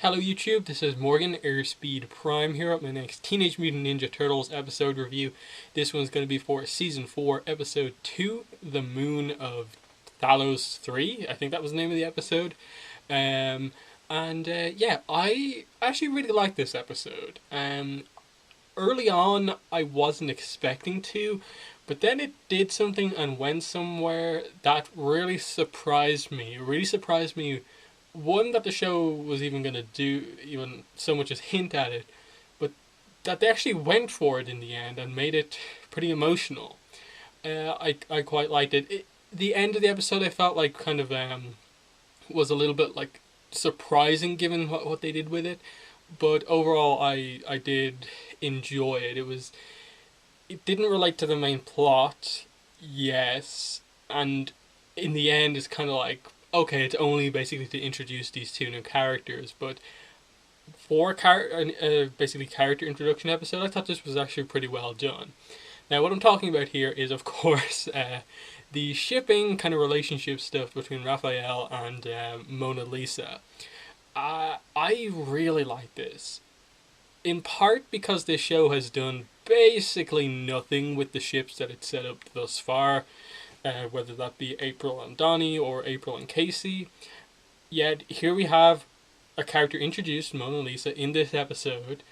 Hello YouTube, this is Morgan, Airspeed Prime here at my next Teenage Mutant Ninja Turtles episode review. This one's going to be for Season 4, Episode 2, The Moon of Thalos 3. I think that was the name of the episode. Yeah, I actually really like this episode. Early on, I wasn't expecting to, but then it did something and went somewhere that really surprised me. It really surprised me, one, that the show was even going to do even so much as hint at it, but that they actually went for it in the end and made it pretty emotional. I quite liked it. The end of the episode, I felt like kind of was a little bit like surprising given what they did with it, but overall I did enjoy it. It didn't relate to the main plot, yes, and in the end it's kind of like, okay, it's only basically to introduce these two new characters, but for basically character introduction episode, I thought this was actually pretty well done. Now, what I'm talking about here is, of course, the shipping kind of relationship stuff between Raphael and Mona Lisa. I really like this, in part because this show has done basically nothing with the ships that it's set up thus far, whether that be April and Donnie or April and Casey. Yet here we have a character introduced, Mona Lisa, in this episode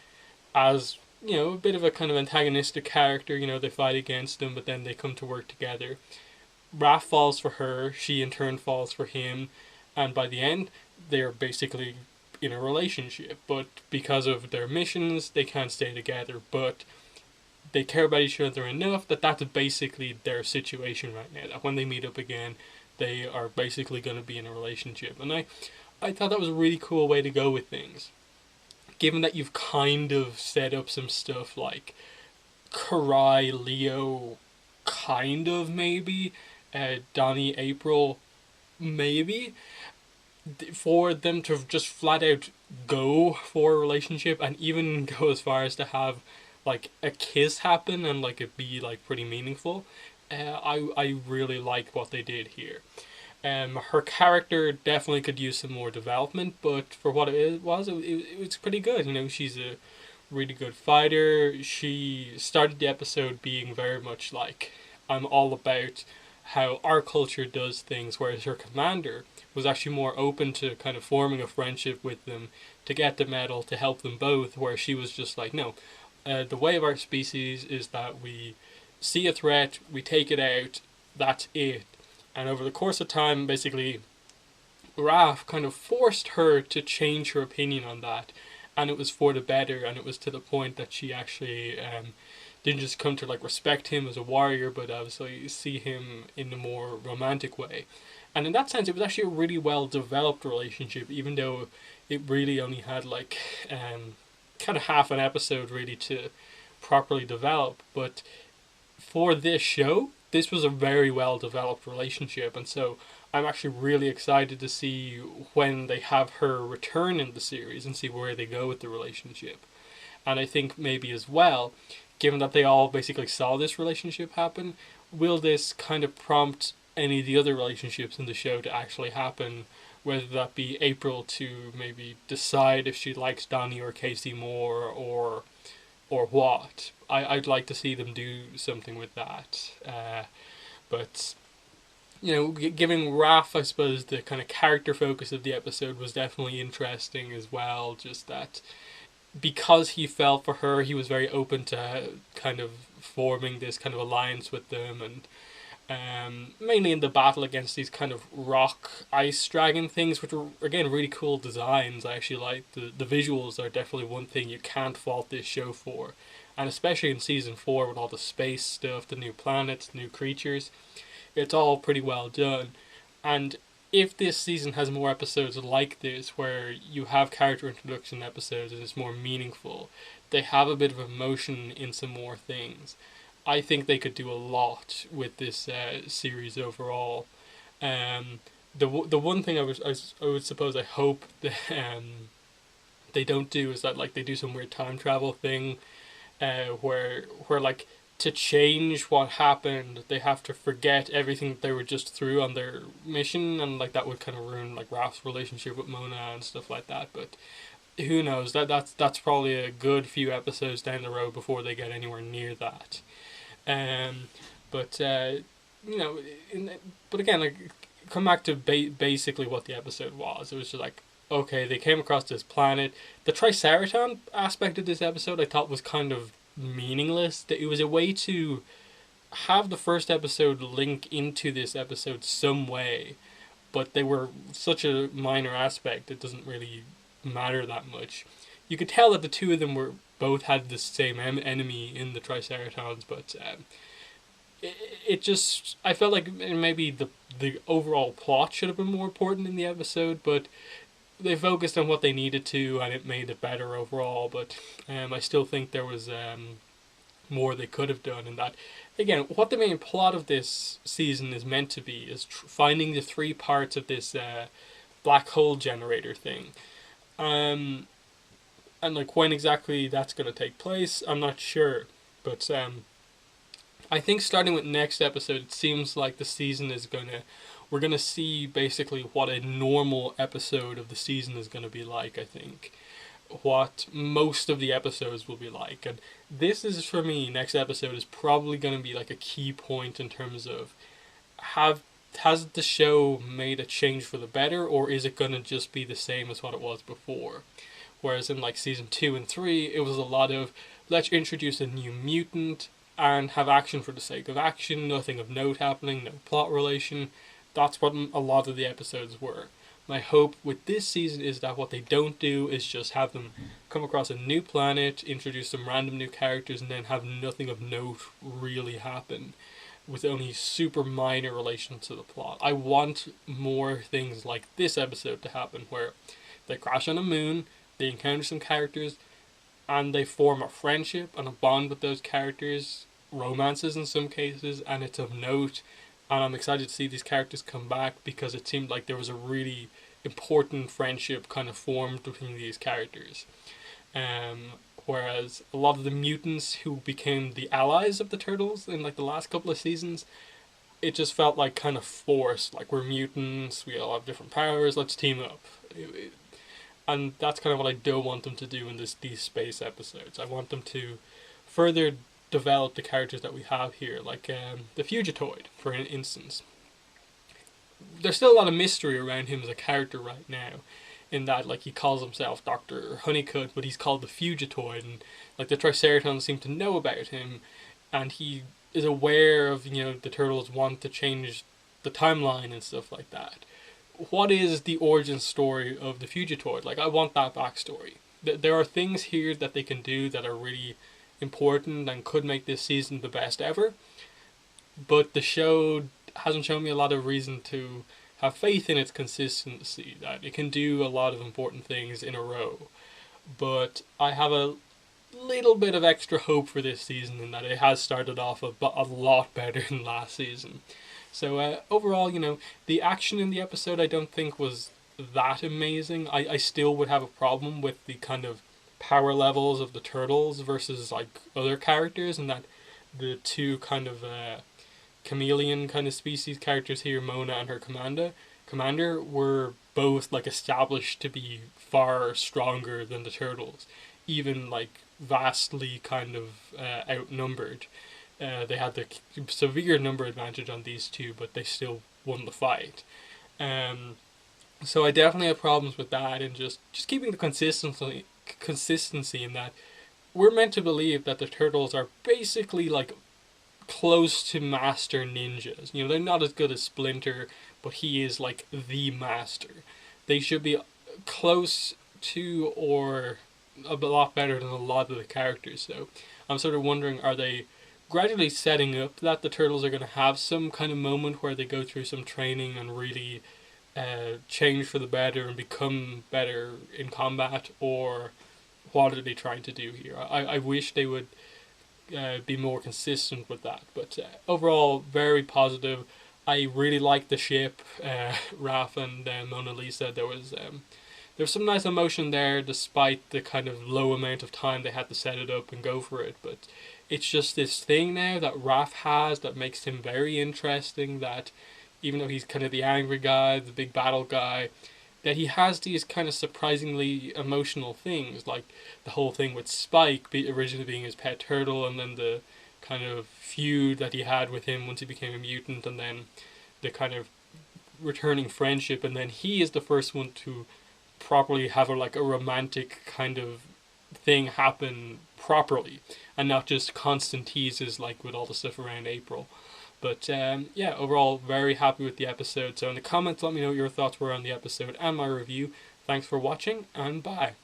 as, a bit of a kind of antagonistic character. They fight against them, but then they come to work together. Raph falls for her, she in turn falls for him, and by the end, they're basically in a relationship. But because of their missions, they can't stay together, but they care about each other enough that that's basically their situation right now. That when they meet up again, they are basically going to be in a relationship. And I thought that was a really cool way to go with things. Given that you've kind of set up some stuff like Karai, Leo, kind of maybe, Donnie, April, maybe, for them to just flat out go for a relationship and even go as far as to have like a kiss happen and like it be like pretty meaningful. I really like what they did here. Her character definitely could use some more development, but for what it was pretty good. She's a really good fighter. She started the episode being very much like, I'm all about how our culture does things, whereas her commander was actually more open to kind of forming a friendship with them to get the medal to help them both, where she was just like, no, the way of our species is that we see a threat, we take it out, that's it. And over the course of time, basically, Raph kind of forced her to change her opinion on that, and it was for the better, and it was to the point that she actually didn't just come to like respect him as a warrior, but obviously see him in a more romantic way. And in that sense, it was actually a really well developed relationship, even though it really only had like kind of half an episode really to properly develop. But for this show, this was a very well developed relationship, and so I'm actually really excited to see when they have her return in the series and see where they go with the relationship. And I think maybe as well, given that they all basically saw this relationship happen, will this kind of prompt any of the other relationships in the show to actually happen, whether that be April to maybe decide if she likes Donnie or Casey more, or what. I'd like to see them do something with that. But, giving Raph, I suppose, the kind of character focus of the episode was definitely interesting as well. Just that because he fell for her, he was very open to kind of forming this kind of alliance with them, and mainly in the battle against these kind of rock ice dragon things, which were again really cool designs. I actually like the visuals are definitely one thing you can't fault this show for, and especially in season 4 with all the space stuff, the new planets, new creatures, it's all pretty well done. And if this season has more episodes like this, where you have character introduction episodes and it's more meaningful, they have a bit of emotion in some more things, I think they could do a lot with this series overall. The one thing I would suppose I hope that they don't do is that like they do some weird time travel thing, where like to change what happened they have to forget everything that they were just through on their mission, and like that would kind of ruin like Raph's relationship with Mona and stuff like that. But who knows? That's probably a good few episodes down the road before they get anywhere near that. Um, but you know, in, but again, like come back to basically what the episode was. It was just like, okay, they came across this planet. The Triceraton aspect of this episode I thought was kind of meaningless. It was a way to have the first episode link into this episode some way, but they were such a minor aspect it doesn't really matter that much. You could tell that the two of them were both had the same enemy in the Triceratons, but it just I felt like maybe the overall plot should have been more important in the episode, but they focused on what they needed to, and it made it better overall. But I still think there was more they could have done, and that again, what the main plot of this season is meant to be is finding the three parts of this black hole generator thing. And like when exactly that's going to take place, I'm not sure. But I think starting with next episode, it seems like the season is gonna we're gonna see basically what a normal episode of the season is gonna be like. I think what most of the episodes will be like, and this is for me. Next episode is probably gonna be like a key point in terms of have has the show made a change for the better, or is it gonna just be the same as what it was before? Whereas in like season 2 and 3, it was a lot of let's introduce a new mutant and have action for the sake of action, nothing of note happening, no plot relation. That's what a lot of the episodes were. My hope with this season is that what they don't do is just have them come across a new planet, introduce some random new characters, and then have nothing of note really happen with only super minor relation to the plot. I want more things like this episode to happen where they crash on a moon, they encounter some characters, and they form a friendship and a bond with those characters, romances in some cases, and it's of note. And I'm excited to see these characters come back because it seemed like there was a really important friendship kind of formed between these characters. Whereas a lot of the mutants who became the allies of the turtles in like the last couple of seasons, it just felt like kind of forced. Like we're mutants, we all have different powers, let's team up. And that's kind of what I don't want them to do in these space episodes. I want them to further develop the characters that we have here, like the Fugitoid, for instance. There's still a lot of mystery around him as a character right now, in that like he calls himself Dr. Honeycutt, but he's called the Fugitoid, and like the Triceratons seem to know about him, and he is aware of the turtles want to change the timeline and stuff like that. What is the origin story of the Fugitoid? Like, I want that backstory. There are things here that they can do that are really important and could make this season the best ever, but the show hasn't shown me a lot of reason to have faith in its consistency, that it can do a lot of important things in a row. But I have a little bit of extra hope for this season in that it has started off a lot better than last season. So overall, the action in the episode I don't think was that amazing. I still would have a problem with the kind of power levels of the turtles versus like other characters, and that the two kind of chameleon kind of species characters here, Mona and her commander, were both like established to be far stronger than the turtles, even like vastly kind of outnumbered. They had the severe number advantage on these two, but they still won the fight. So I definitely have problems with that, and just keeping the consistency in that we're meant to believe that the turtles are basically like close to master ninjas. They're not as good as Splinter, but he is like the master. They should be close to or a lot better than a lot of the characters. So I'm sort of wondering, are they gradually setting up that the turtles are going to have some kind of moment where they go through some training and really change for the better and become better in combat, or what are they trying to do here? I wish they would be more consistent with that, but overall very positive. I really liked the ship, Raph and Mona Lisa. There's some nice emotion there despite the kind of low amount of time they had to set it up and go for it, but it's just this thing now that Raph has that makes him very interesting, that even though he's kind of the angry guy, the big battle guy, Yet he has these kind of surprisingly emotional things, like the whole thing with Spike originally being his pet turtle, and then the kind of feud that he had with him once he became a mutant, and then the kind of returning friendship, and then he is the first one to properly have a romantic kind of thing happen properly, and not just constant teases like with all the stuff around April. But yeah, overall, very happy with the episode. So in the comments, let me know what your thoughts were on the episode and my review. Thanks for watching, and bye.